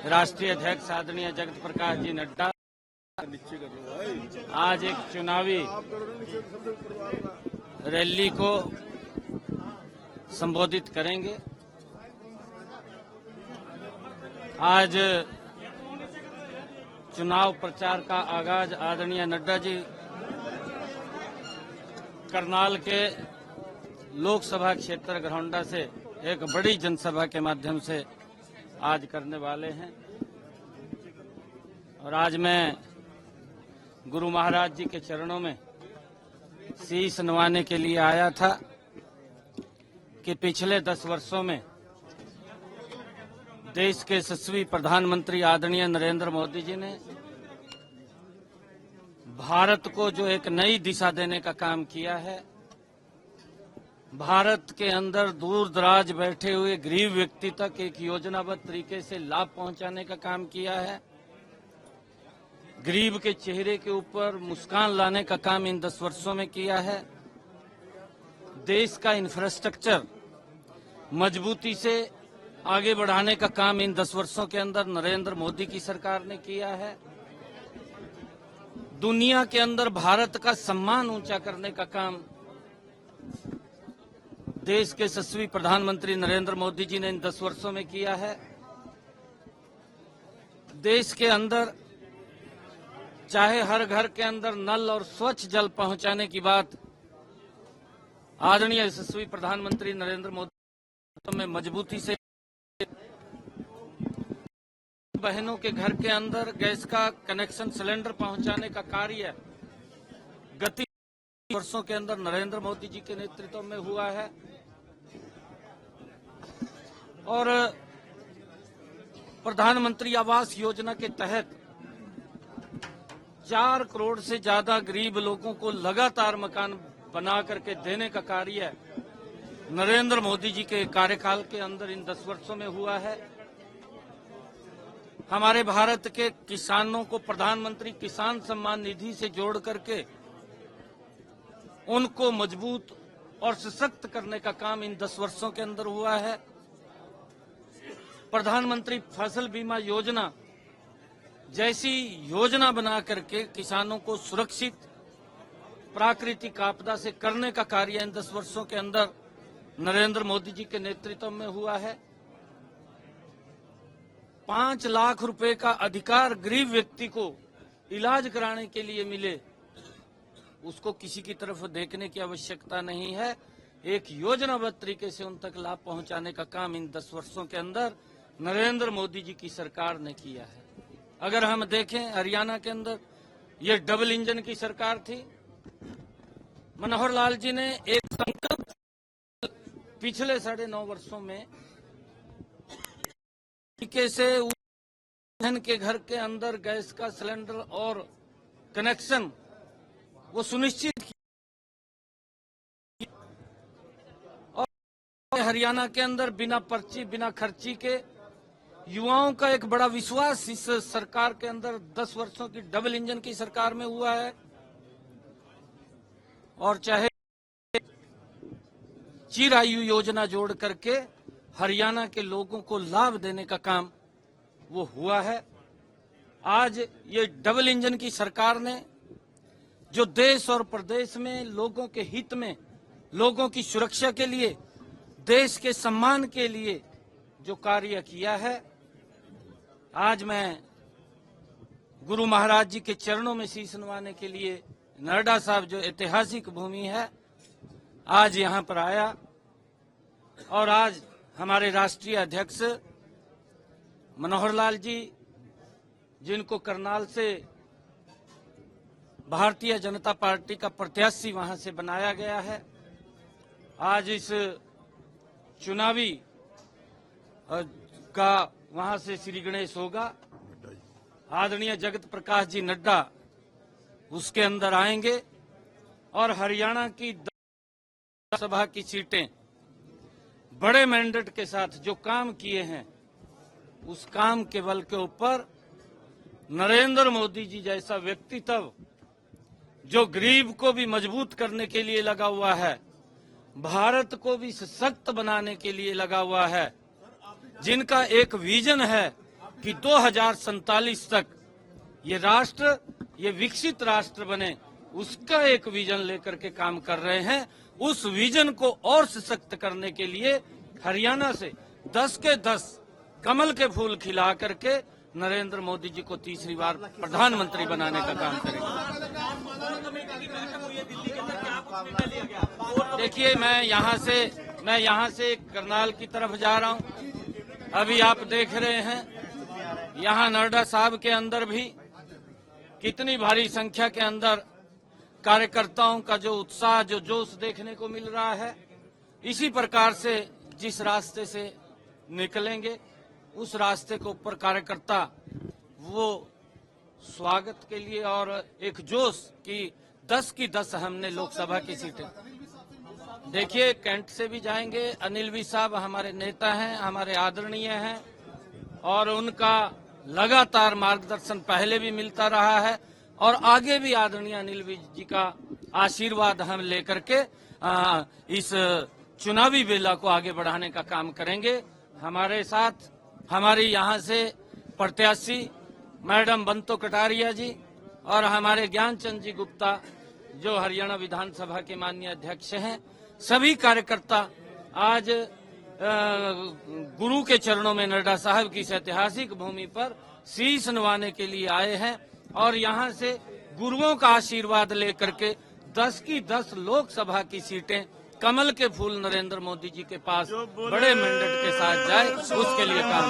राष्ट्रीय अध्यक्ष आदरणीय जगत प्रकाश जी नड्डा आज एक चुनावी रैली को संबोधित करेंगे। आज चुनाव प्रचार का आगाज आदरणीय नड्डा जी करनाल के लोकसभा क्षेत्र घरौंडा से एक बड़ी जनसभा के माध्यम से आज करने वाले हैं। और आज मैं गुरु महाराज जी के चरणों में शीश नवाने के लिए आया था कि पिछले 10 वर्षों में देश के यशस्वी प्रधानमंत्री आदरणीय नरेंद्र मोदी जी ने भारत को जो एक नई दिशा देने का काम किया है, भारत के अंदर दूर दराज बैठे हुए गरीब व्यक्ति तक एक योजनाबद्ध तरीके से लाभ पहुंचाने का काम किया है, गरीब के चेहरे के ऊपर मुस्कान लाने का काम इन 10 वर्षों में किया है। देश का इंफ्रास्ट्रक्चर मजबूती से आगे बढ़ाने का काम इन 10 वर्षों के अंदर नरेंद्र मोदी की सरकार ने किया है। दुनिया के अंदर भारत का सम्मान ऊंचा करने का काम देश के यशस्वी प्रधानमंत्री नरेंद्र मोदी जी ने इन 10 वर्षों में किया है। देश के अंदर चाहे हर घर के अंदर नल और स्वच्छ जल पहुंचाने की बात आदरणीय यशस्वी प्रधानमंत्री नरेंद्र मोदी में मजबूती से, बहनों के घर के अंदर गैस का कनेक्शन सिलेंडर पहुंचाने का कार्य गति वर्षों के अंदर नरेंद्र मोदी जी के नेतृत्व में हुआ है। और प्रधानमंत्री आवास योजना के तहत 4 करोड़ से ज्यादा गरीब लोगों को लगातार मकान बना करके देने का कार्य नरेंद्र मोदी जी के कार्यकाल के अंदर इन 10 वर्षों में हुआ है। हमारे भारत के किसानों को प्रधानमंत्री किसान सम्मान निधि से जोड़ करके उनको मजबूत और सशक्त करने का काम इन 10 वर्षों के अंदर हुआ है। प्रधानमंत्री फसल बीमा योजना जैसी योजना बना करके किसानों को सुरक्षित प्राकृतिक आपदा से करने का कार्य इन 10 वर्षों के अंदर नरेंद्र मोदी जी के नेतृत्व में हुआ है। 5 लाख रुपए का अधिकार गरीब व्यक्ति को इलाज कराने के लिए मिले, उसको किसी की तरफ देखने की आवश्यकता नहीं है। एक योजनाबद्ध तरीके से उन तक लाभ पहुंचाने का काम इन 10 वर्षों के अंदर नरेंद्र मोदी जी की सरकार ने किया है। अगर हम देखें हरियाणा के अंदर ये डबल इंजन की सरकार थी। मनोहर लाल जी ने एक संकल्प पिछले 9.5 वर्षों में तरीके से बहन के घर के अंदर गैस का सिलेंडर और कनेक्शन वो सुनिश्चित किया। और हरियाणा के अंदर बिना पर्ची बिना खर्ची के युवाओं का एक बड़ा विश्वास इस सरकार के अंदर 10 वर्षों की डबल इंजन की सरकार में हुआ है। और चाहे चिरायु योजना जोड़ करके हरियाणा के लोगों को लाभ देने का काम वो हुआ है। आज ये डबल इंजन की सरकार ने जो देश और प्रदेश में लोगों के हित में, लोगों की सुरक्षा के लिए, देश के सम्मान के लिए जो कार्य किया है, आज मैं गुरु महाराज जी के चरणों में शीश नवाने के लिए नड्डा साहब जो ऐतिहासिक भूमि है आज यहां पर आया। और आज हमारे राष्ट्रीय अध्यक्ष मनोहर लाल जी, जिनको करनाल से भारतीय जनता पार्टी का प्रत्याशी वहां से बनाया गया है, आज इस चुनावी का वहां से श्री गणेश होगा। आदरणीय जगत प्रकाश जी नड्डा उसके अंदर आएंगे और हरियाणा की 10 सभा की सीटें बड़े मैंडेट के साथ जो काम किए हैं उस काम के बल के ऊपर नरेंद्र मोदी जी जैसा व्यक्तित्व जो गरीब को भी मजबूत करने के लिए लगा हुआ है, भारत को भी सशक्त बनाने के लिए लगा हुआ है, जिनका एक विजन है कि 2047 तक ये राष्ट्र, ये विकसित राष्ट्र बने, उसका एक विजन लेकर के काम कर रहे हैं। उस विजन को और सशक्त करने के लिए हरियाणा से 10 के 10 कमल के फूल खिला करके नरेंद्र मोदी जी को तीसरी बार प्रधानमंत्री बनाने का काम करेंगे। देखिए, मैं यहाँ से करनाल की तरफ जा रहा हूँ। अभी आप देख रहे हैं यहाँ नड्डा साहब के अंदर भी कितनी भारी संख्या के अंदर कार्यकर्ताओं का जो उत्साह, जो जोश देखने को मिल रहा है। इसी प्रकार से जिस रास्ते से निकलेंगे उस रास्ते के ऊपर कार्यकर्ता वो स्वागत के लिए और एक जोश की 10 की 10 हमने लोकसभा की सीटें। देखिए, कैंट से भी जाएंगे। अनिल भी साहब हमारे नेता हैं, हमारे आदरणीय हैं और उनका लगातार मार्गदर्शन पहले भी मिलता रहा है और आगे भी आदरणीय अनिल विज जी का आशीर्वाद हम लेकर के इस चुनावी बेला को आगे बढ़ाने का काम करेंगे। हमारे साथ हमारी यहाँ से प्रत्याशी मैडम बंतो कटारिया जी और हमारे ज्ञानचंद जी गुप्ता जो हरियाणा विधानसभा के माननीय अध्यक्ष हैं। सभी कार्यकर्ता आज गुरु के चरणों में नड्डा साहब की इस ऐतिहासिक भूमि पर शीश नवाने के लिए आए हैं और यहाँ से गुरुओं का आशीर्वाद लेकर के 10 की 10 लोकसभा की सीटें कमल के फूल नरेंद्र मोदी जी के पास बड़े मैंडेट के साथ जाए, उसके लिए काम